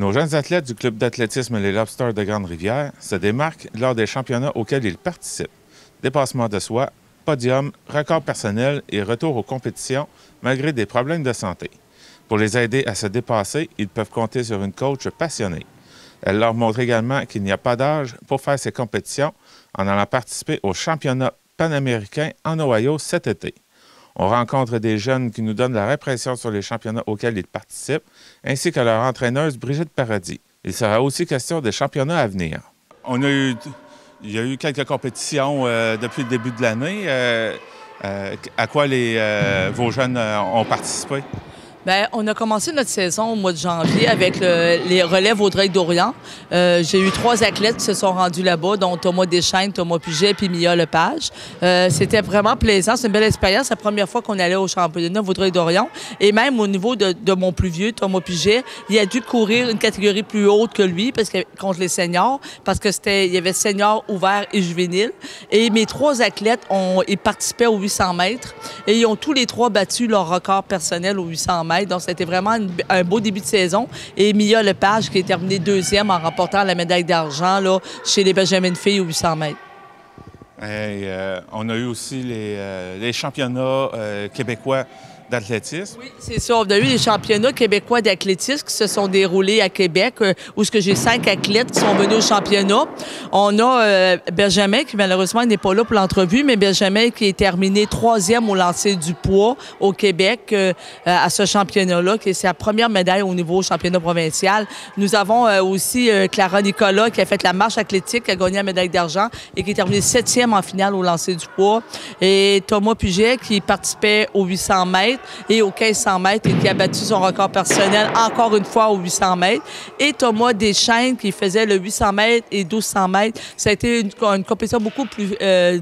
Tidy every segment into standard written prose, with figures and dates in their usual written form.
Nos jeunes athlètes du club d'athlétisme Les Lobsters de Grande-Rivière se démarquent lors des championnats auxquels ils participent. Dépassement de soi, podium, record personnel et retour aux compétitions malgré des problèmes de santé. Pour les aider à se dépasser, ils peuvent compter sur une coach passionnée. Elle leur montre également qu'il n'y a pas d'âge pour faire ces compétitions en allant participer au championnat panaméricain en Ohio cet été. On rencontre des jeunes qui nous donnent leur impression sur les championnats auxquels ils participent, ainsi que leur entraîneuse Brigitte Paradis. Il sera aussi question des championnats à venir. Il y a eu quelques compétitions depuis le début de l'année. À quoi vos jeunes ont participé? Bien, on a commencé notre saison au mois de janvier avec les relais Vaudreuil-Dorion. J'ai eu 3 athlètes qui se sont rendus là-bas, dont Thomas Deschaines, Thomas Puget et Mia Lepage. C'était vraiment plaisant. C'est une belle expérience. C'est la première fois qu'on allait au championnat Vaudreuil-Dorion. Et même au niveau de mon plus vieux, Thomas Puget, il a dû courir une catégorie plus haute que lui contre les seniors, parce que il y avait senior, ouvert et juvénile. Et mes 3 athlètes ils participaient aux 800 mètres et ils ont tous les 3 battu leur record personnel aux 800 mètres. Donc, c'était vraiment un beau début de saison. Et Mia Lepage, qui est terminée 2e en remportant la médaille d'argent là, chez les Benjamin filles aux 800 mètres. On a eu aussi les championnats québécois d'athlétisme. Oui, c'est ça. On a eu les championnats québécois d'athlétisme qui se sont déroulés à Québec, où j'ai 5 athlètes qui sont venus au championnat. On a Benjamin, qui malheureusement n'est pas là pour l'entrevue, mais Benjamin qui est terminé 3e au lancer du poids au Québec à ce championnat-là, qui est sa première médaille au niveau championnat provincial. Nous avons aussi Clara Nicolas, qui a fait la marche athlétique, qui a gagné la médaille d'argent et qui est terminé 7e en finale au lancer du poids. Et Thomas Puget, qui participait aux 800 mètres et aux 1500 mètres et qui a battu son record personnel encore une fois aux 800 mètres. Et Thomas Deschaines qui faisait le 800 mètres et 1200 mètres. Ça a été une compétition beaucoup plus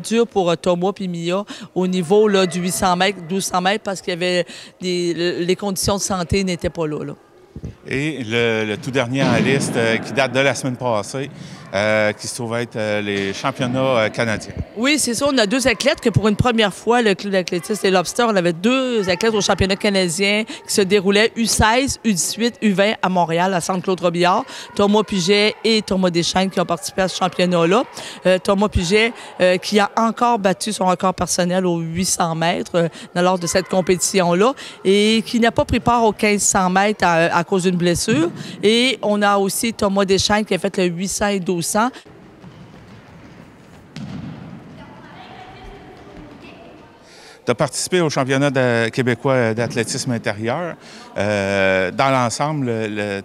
dure pour Thomas et Mia au niveau là, du 800 mètres, 1200 mètres parce qu'il y avait les conditions de santé n'étaient pas là. Et le tout dernier en liste qui date de la semaine passée, qui se trouve être les championnats canadiens. Oui, c'est ça. On a 2 athlètes que pour une première fois, le club d'athlétisme des Lobsters, on avait 2 athlètes au championnat canadien qui se déroulaient U16, U18, U20 à Montréal, à Centre-Claude-Robillard. Thomas Puget et Thomas Deschaines qui ont participé à ce championnat-là. Thomas Puget qui a encore battu son record personnel aux 800 mètres lors de cette compétition-là et qui n'a pas pris part aux 1500 mètres à cause d'une blessure. Et on a aussi Thomas Deschaines qui a fait le 800 et 1200. Tu as participé au championnat québécois d'athlétisme intérieur. Dans l'ensemble,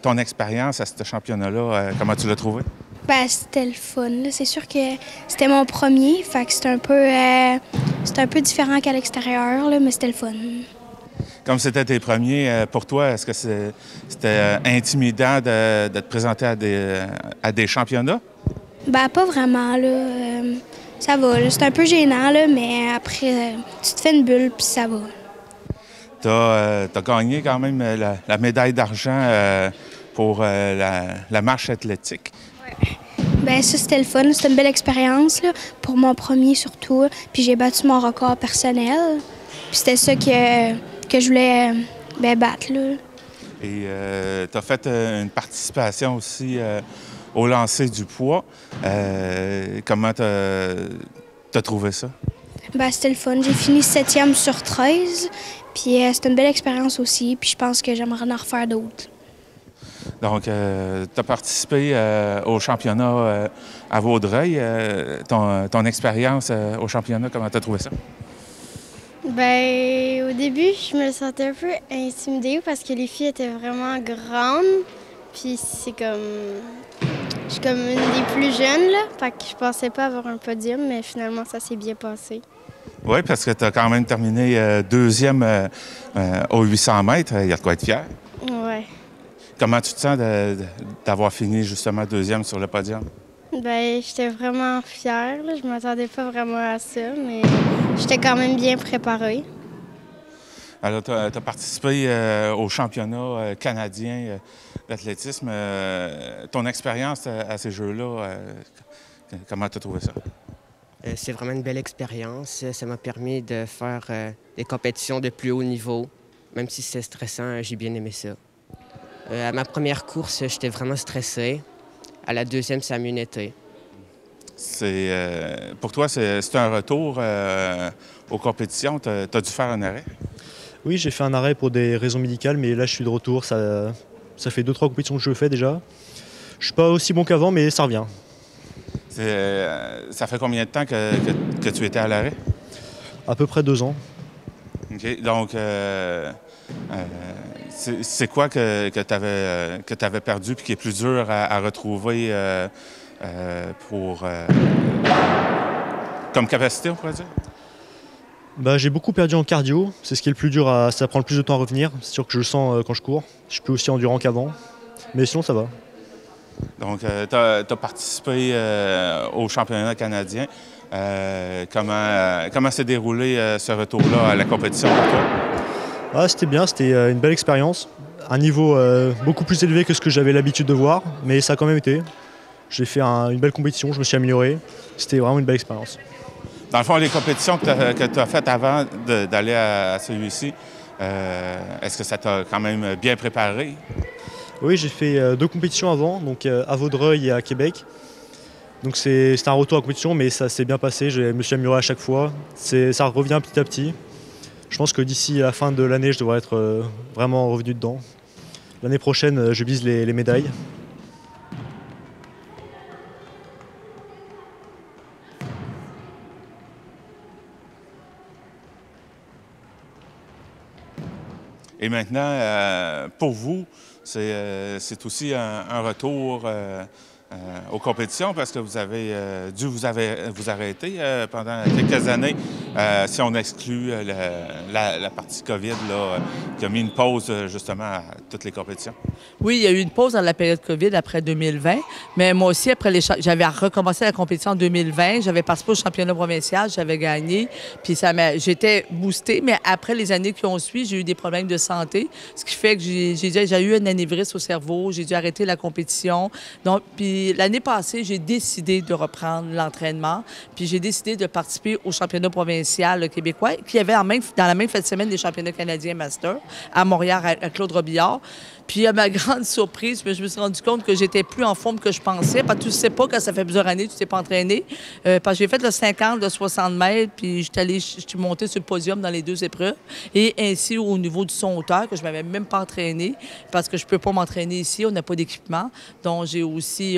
ton expérience à ce championnat-là, comment tu l'as trouvé? Ben, c'était le fun. C'est sûr que c'était mon premier, fait que c'était un peu différent qu'à l'extérieur, mais c'était le fun. Comme c'était tes premiers, pour toi, est-ce que c'était intimidant de te présenter à des championnats? Ben, pas vraiment, là. Ça va, là. C'est un peu gênant, là, mais après, tu te fais une bulle, puis ça va. T'as gagné quand même la médaille d'argent pour la marche athlétique. Ouais. Ben ça, c'était le fun. C'était une belle expérience, là, pour mon premier surtout. Puis j'ai battu mon record personnel. Puis c'était ça que je voulais battre, là. Et tu as fait une participation aussi au lancer du poids. Comment tu as trouvé ça? Ben, c'était le fun. J'ai fini 7e sur 13. Puis c'était une belle expérience aussi. Puis je pense que j'aimerais en refaire d'autres. Donc, tu as participé au championnat à Vaudreuil. Ton expérience au championnat, comment tu as trouvé ça? Bien, au début, je me sentais un peu intimidée parce que les filles étaient vraiment grandes. Puis c'est comme... Je suis comme une des plus jeunes, là. Fait que je pensais pas avoir un podium, mais finalement, ça s'est bien passé. Oui, parce que tu as quand même terminé 2e aux 800 mètres. Il y a de quoi être fier. Ouais. Comment tu te sens d'avoir fini justement 2e sur le podium? Bien, j'étais vraiment fière, là. Je m'attendais pas vraiment à ça, mais j'étais quand même bien préparée. Alors, tu as participé au championnat canadien d'athlétisme. Ton expérience à ces Jeux-là, comment tu as trouvé ça? C'est vraiment une belle expérience. Ça m'a permis de faire des compétitions de plus haut niveau. Même si c'est stressant, j'ai bien aimé ça. À ma première course, j'étais vraiment stressé. À la deuxième, ça a mieux été. Pour toi, c'est un retour aux compétitions. Tu as dû faire un arrêt? Oui, j'ai fait un arrêt pour des raisons médicales, mais là je suis de retour. Ça fait 2-3 compétitions que je fais déjà. Je suis pas aussi bon qu'avant, mais ça revient. Ça fait combien de temps que tu étais à l'arrêt? À peu près 2 ans. OK. Donc, c'est quoi que tu avais perdu et qui est plus dur à retrouver comme capacité, on pourrait dire? J'ai beaucoup perdu en cardio. C'est ce qui est le plus dur. Ça prend le plus de temps à revenir. C'est sûr que je le sens quand je cours. Je suis plus aussi endurant qu'avant. Mais sinon, ça va. Donc, tu as participé au championnat canadien. Comment s'est déroulé ce retour-là à la compétition pour toi? C'était bien. C'était une belle expérience. Un niveau beaucoup plus élevé que ce que j'avais l'habitude de voir. Mais ça a quand même été. J'ai fait une belle compétition. Je me suis amélioré. C'était vraiment une belle expérience. Dans le fond, les compétitions que tu as faites avant d'aller à celui-ci, est-ce que ça t'a quand même bien préparé? Oui, j'ai fait 2 compétitions avant, donc à Vaudreuil et à Québec. Donc c'était un retour à compétition, mais ça s'est bien passé. Je me suis amélioré à chaque fois. Ça revient petit à petit. Je pense que d'ici la fin de l'année, je devrais être vraiment revenu dedans. L'année prochaine, je vise les médailles. Et maintenant, pour vous, c'est aussi un retour aux compétitions parce que vous avez dû vous arrêter pendant quelques années, si on exclut la partie COVID là, qui a mis une pause justement à toutes les compétitions. Oui, il y a eu une pause dans la période COVID après 2020, mais moi aussi, j'avais recommencé la compétition en 2020, j'avais participé au championnat provincial, j'avais gagné, puis j'étais boostée, mais après les années qui ont suivi, j'ai eu des problèmes de santé, ce qui fait que j'ai eu un anévrisme au cerveau, j'ai dû arrêter la compétition. Donc, puis l'année passée, j'ai décidé de reprendre l'entraînement, puis j'ai décidé de participer au championnat provincial québécois, qui avait dans la même fin de semaine des championnats canadiens Master à Montréal, à Claude Robillard. Puis à ma grande surprise, je me suis rendu compte que j'étais plus en forme que je pensais. Parce que tu ne sais pas quand ça fait plusieurs années, tu ne t'es pas entraîné. Parce que j'ai fait le 50, le 60 mètres, puis je suis montée sur le podium dans les 2 épreuves. Et ainsi au niveau du saut-hauteur, que je ne m'avais même pas entraîné, parce que je ne peux pas m'entraîner ici, on n'a pas d'équipement. Donc j'ai aussi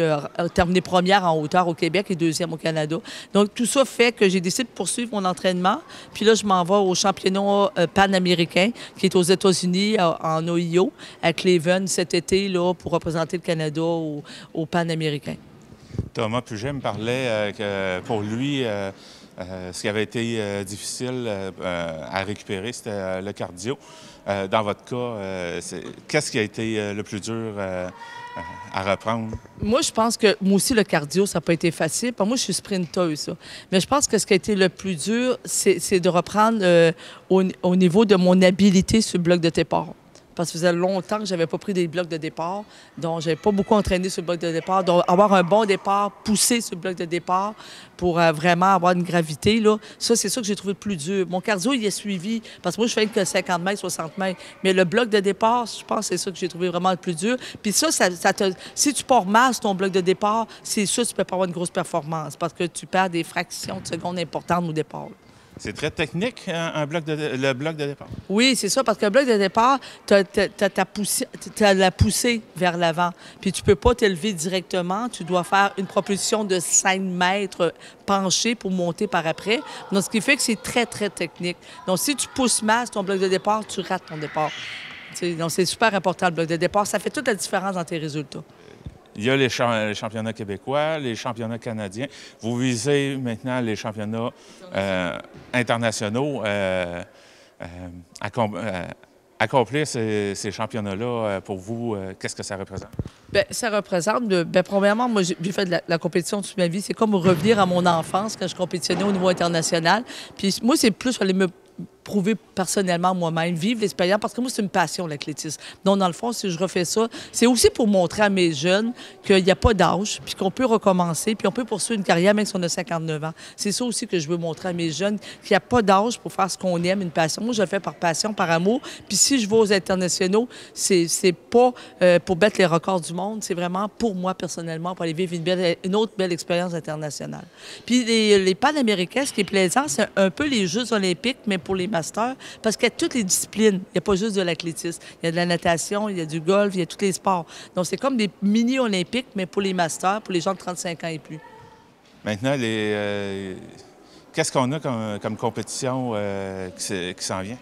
terminé première en hauteur au Québec et 2e au Canada. Donc tout ça fait que j'ai décidé de poursuivre mon entraînement. Puis là, je m'en vais au championnat panaméricain, qui est aux États-Unis, en Ohio, à Cleveland cet été là, pour représenter le Canada au Panaméricain. Thomas Puget me parlait que pour lui, ce qui avait été difficile à récupérer, c'était le cardio. Dans votre cas, qu'est-ce qui a été le plus dur à reprendre? Moi, je pense que moi aussi, le cardio, ça n'a pas été facile. Moi, je suis sprinteuse, ça. Mais je pense que ce qui a été le plus dur, c'est de reprendre au niveau de mon habileté sur le bloc de départ. Parce que ça faisait longtemps que je n'avais pas pris des blocs de départ, donc je n'avais pas beaucoup entraîné sur le bloc de départ. Donc, avoir un bon départ, pousser sur le bloc de départ pour vraiment avoir une gravité, là, ça, c'est ça que j'ai trouvé le plus dur. Mon cardio, il est suivi, parce que moi, je fais que 50 mètres, 60 mètres. Mais le bloc de départ, je pense que c'est ça que j'ai trouvé vraiment le plus dur. Puis ça si tu pars mal sur ton bloc de départ, c'est sûr que tu ne peux pas avoir une grosse performance parce que tu perds des fractions de secondes importantes au départ. C'est très technique, le bloc de départ. Oui, c'est ça, parce que le bloc de départ, tu as la poussée vers l'avant. Puis tu ne peux pas t'élever directement. Tu dois faire une propulsion de 5 mètres penché pour monter par après. Donc, ce qui fait que c'est très, très technique. Donc, si tu pousses mal ton bloc de départ, tu rates ton départ. Donc, c'est super important, le bloc de départ. Ça fait toute la différence dans tes résultats. Il y a les championnats québécois, les championnats canadiens. Vous visez maintenant les championnats internationaux. Accomplir ces championnats-là, pour vous, qu'est-ce que ça représente? Bien, ça représente, premièrement, moi, j'ai fait de la compétition toute ma vie. C'est comme revenir à mon enfance quand je compétitionnais au niveau international. Puis moi, c'est plus aller me prouver personnellement moi-même, vivre l'expérience, parce que moi, c'est une passion, l'athlétisme. Donc, dans le fond, si je refais ça, c'est aussi pour montrer à mes jeunes qu'il n'y a pas d'âge, puis qu'on peut recommencer, puis on peut poursuivre une carrière même si on a 59 ans. C'est ça aussi que je veux montrer à mes jeunes, qu'il n'y a pas d'âge pour faire ce qu'on aime, une passion. Moi, je le fais par passion, par amour. Puis si je vais aux internationaux, c'est pas pour battre les records du monde, c'est vraiment pour moi, personnellement, pour aller vivre une autre belle expérience internationale. Puis les Panaméricains, ce qui est plaisant, c'est un peu les Jeux olympiques, mais pour les masters, parce qu'il y a toutes les disciplines. Il n'y a pas juste de l'athlétisme. Il y a de la natation, il y a du golf, il y a tous les sports. Donc, c'est comme des mini-olympiques, mais pour les masters, pour les gens de 35 ans et plus. Maintenant, qu'est-ce qu'on a comme compétition qui s'en vient?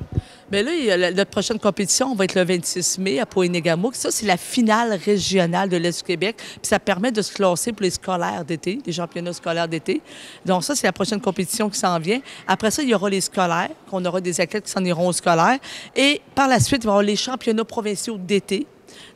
Bien là, notre prochaine compétition va être le 26 mai à Pointe-Négamouk. Ça, c'est la finale régionale de l'Est du Québec. Puis ça permet de se classer pour les scolaires d'été, les championnats scolaires d'été. Donc ça, c'est la prochaine compétition qui s'en vient. Après ça, il y aura les scolaires, qu'on aura des athlètes qui s'en iront aux scolaires. Et par la suite, il va y avoir les championnats provinciaux d'été.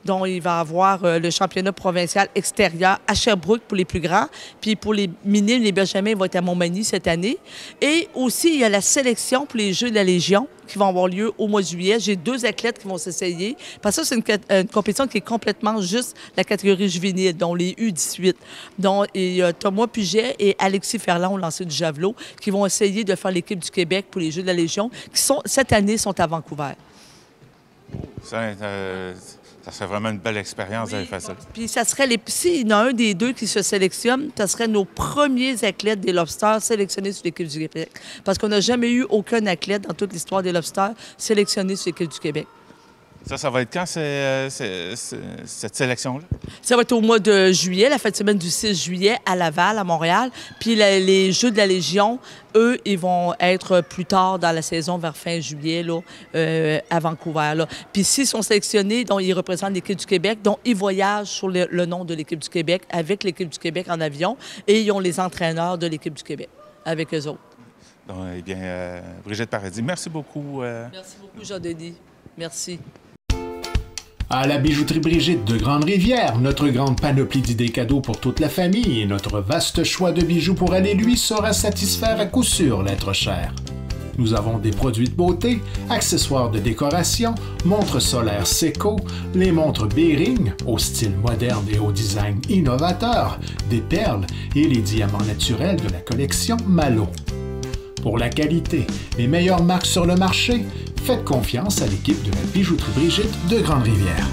Donc, il va y avoir le championnat provincial extérieur à Sherbrooke pour les plus grands. Puis pour les minimes, les benjamins vont être à Montmagny cette année. Et aussi, il y a la sélection pour les Jeux de la Légion qui vont avoir lieu au mois de juillet. J'ai 2 athlètes qui vont s'essayer. Parce que ça, c'est une compétition qui est complètement juste la catégorie juvénile, dont les U18. Donc, il y a Thomas Puget et Alexis Ferland, au lancer du javelot, qui vont essayer de faire l'équipe du Québec pour les Jeux de la Légion, qui cette année sont à Vancouver. Ça serait vraiment une belle expérience d'aller faire ça. Puis ça serait s'il y en a un des 2 qui se sélectionne, ça serait nos premiers athlètes des Lobsters sélectionnés sur l'équipe du Québec. Parce qu'on n'a jamais eu aucun athlète dans toute l'histoire des Lobsters sélectionné sur l'équipe du Québec. Ça va être quand, cette sélection-là? Ça va être au mois de juillet, la fin de semaine du 6 juillet à Laval, à Montréal. Puis les Jeux de la Légion, eux, ils vont être plus tard dans la saison, vers fin juillet, là, à Vancouver. Là. Puis s'ils sont sélectionnés, donc ils représentent l'équipe du Québec, donc ils voyagent sur le nom de l'équipe du Québec, avec l'équipe du Québec en avion, et ils ont les entraîneurs de l'équipe du Québec avec eux autres. Donc, eh bien, Brigitte Paradis, merci beaucoup. Merci beaucoup, Jean-Denis. Merci. À la bijouterie Brigitte de Grande-Rivière, notre grande panoplie d'idées cadeaux pour toute la famille et notre vaste choix de bijoux pour elle et lui saura satisfaire à coup sûr l'être cher. Nous avons des produits de beauté, accessoires de décoration, montres solaires Seiko, les montres Bering au style moderne et au design innovateur, des perles et les diamants naturels de la collection Malo. Pour la qualité, les meilleures marques sur le marché, faites confiance à l'équipe de la bijouterie Brigitte de Grande-Rivière.